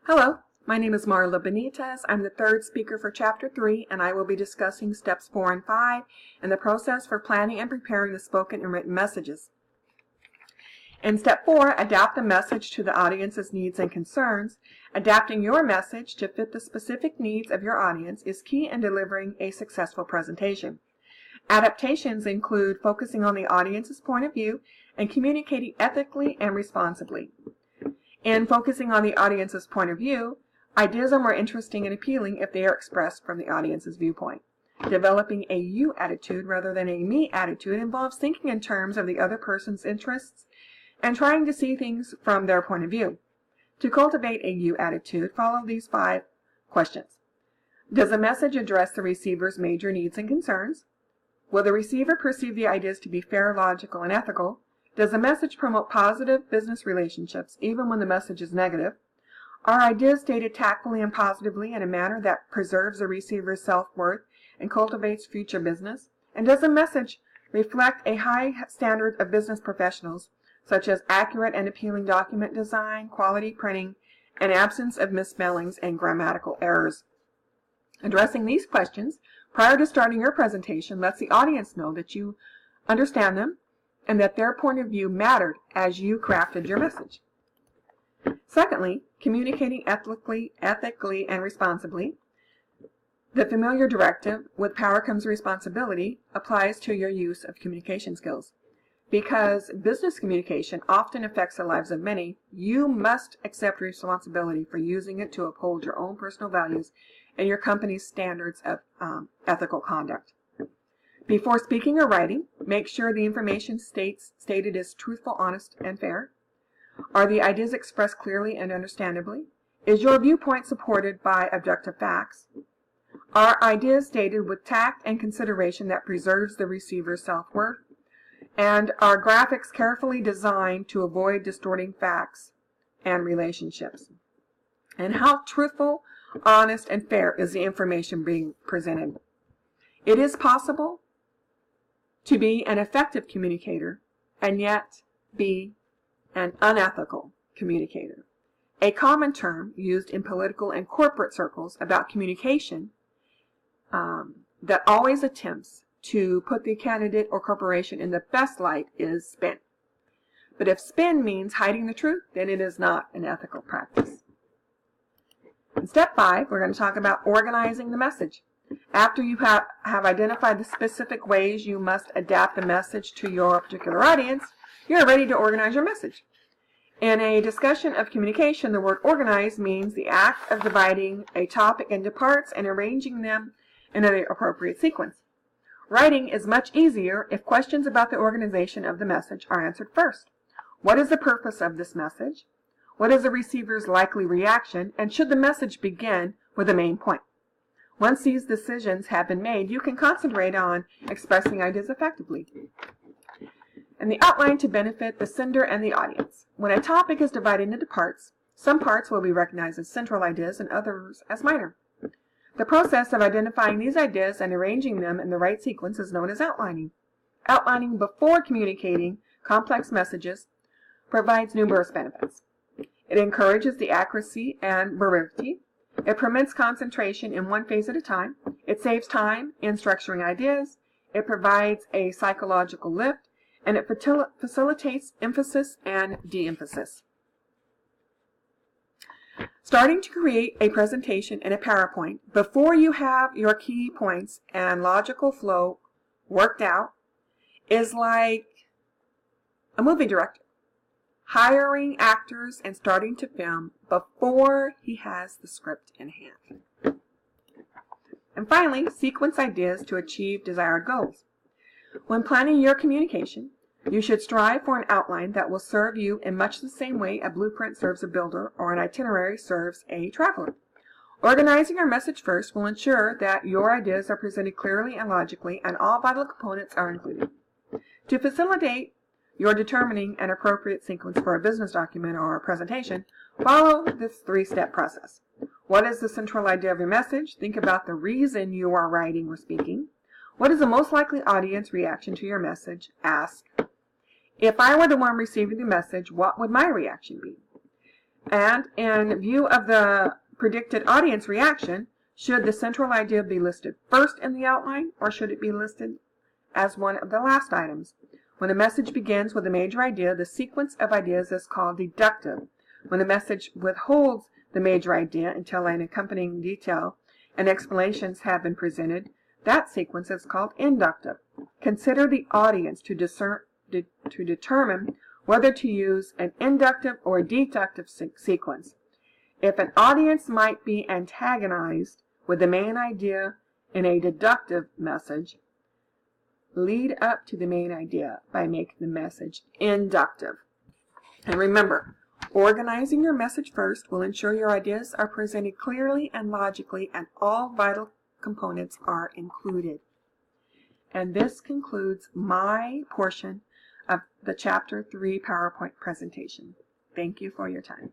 Hello, my name is Marla Benitez. I'm the third speaker for Chapter 3, and I will be discussing Steps 4 and 5 and the process for planning and preparing the spoken and written messages. In Step 4, adapt the message to the audience's needs and concerns. Adapting your message to fit the specific needs of your audience is key in delivering a successful presentation. Adaptations include focusing on the audience's point of view and communicating ethically and responsibly. In focusing on the audience's point of view, ideas are more interesting and appealing if they are expressed from the audience's viewpoint. Developing a you attitude rather than a me attitude involves thinking in terms of the other person's interests and trying to see things from their point of view. To cultivate a you attitude, follow these 5 questions. Does the message address the receiver's major needs and concerns? Will the receiver perceive the ideas to be fair, logical, and ethical? Does the message promote positive business relationships, even when the message is negative? Are ideas stated tactfully and positively in a manner that preserves the receiver's self-worth and cultivates future business? And does the message reflect a high standard of business professionals, such as accurate and appealing document design, quality printing, and absence of misspellings and grammatical errors? Addressing these questions prior to starting your presentation lets the audience know that you understand them and that their point of view mattered as you crafted your message. Secondly, communicating ethically and responsibly. The familiar directive, with power comes responsibility, applies to your use of communication skills. Because business communication often affects the lives of many, you must accept responsibility for using it to uphold your own personal values and your company's standards of ethical conduct. Before speaking or writing, make sure the information stated is truthful, honest, and fair. Are the ideas expressed clearly and understandably? Is your viewpoint supported by objective facts? Are ideas stated with tact and consideration that preserves the receiver's self-worth? And are graphics carefully designed to avoid distorting facts and relationships? And how truthful, honest, and fair is the information being presented? It is possible to be an effective communicator and yet be an unethical communicator. A common term used in political and corporate circles about communication that always attempts to put the candidate or corporation in the best light is spin. But if spin means hiding the truth, then it is not an ethical practice. In Step 5, we're going to talk about organizing the message. After you have identified the specific ways you must adapt the message to your particular audience, you're ready to organize your message. In a discussion of communication, the word organize means the act of dividing a topic into parts and arranging them in an appropriate sequence. Writing is much easier if questions about the organization of the message are answered first. What is the purpose of this message? What is the receiver's likely reaction? And should the message begin with a main point? Once these decisions have been made, you can concentrate on expressing ideas effectively. And the outline to benefit the sender and the audience. When a topic is divided into parts, some parts will be recognized as central ideas and others as minor. The process of identifying these ideas and arranging them in the right sequence is known as outlining. Outlining before communicating complex messages provides numerous benefits. It encourages the accuracy and brevity. It permits concentration in one phase at a time. It saves time in structuring ideas. It provides a psychological lift, and it facilitates emphasis and de-emphasis. Starting to create a presentation in a PowerPoint before you have your key points and logical flow worked out is like a movie director hiring actors and starting to film before he has the script in hand. And finally, sequence ideas to achieve desired goals. When planning your communication, you should strive for an outline that will serve you in much the same way a blueprint serves a builder or an itinerary serves a traveler. Organizing your message first will ensure that your ideas are presented clearly and logically and all vital components are included. To facilitate your determining an appropriate sequence for a business document or a presentation, follow this 3-step process. What is the central idea of your message? Think about the reason you are writing or speaking. What is the most likely audience reaction to your message? Ask. If I were the one receiving the message, what would my reaction be? And in view of the predicted audience reaction, should the central idea be listed first in the outline, or should it be listed as one of the last items? When a message begins with a major idea, the sequence of ideas is called deductive. When the message withholds the major idea until an accompanying detail and explanations have been presented, that sequence is called inductive. Consider the audience to determine whether to use an inductive or a deductive sequence. If an audience might be antagonized with the main idea in a deductive message, lead up to the main idea by making the message inductive. And remember, organizing your message first will ensure your ideas are presented clearly and logically, and all vital components are included. And this concludes my portion of the Chapter 3 PowerPoint presentation. Thank you for your time.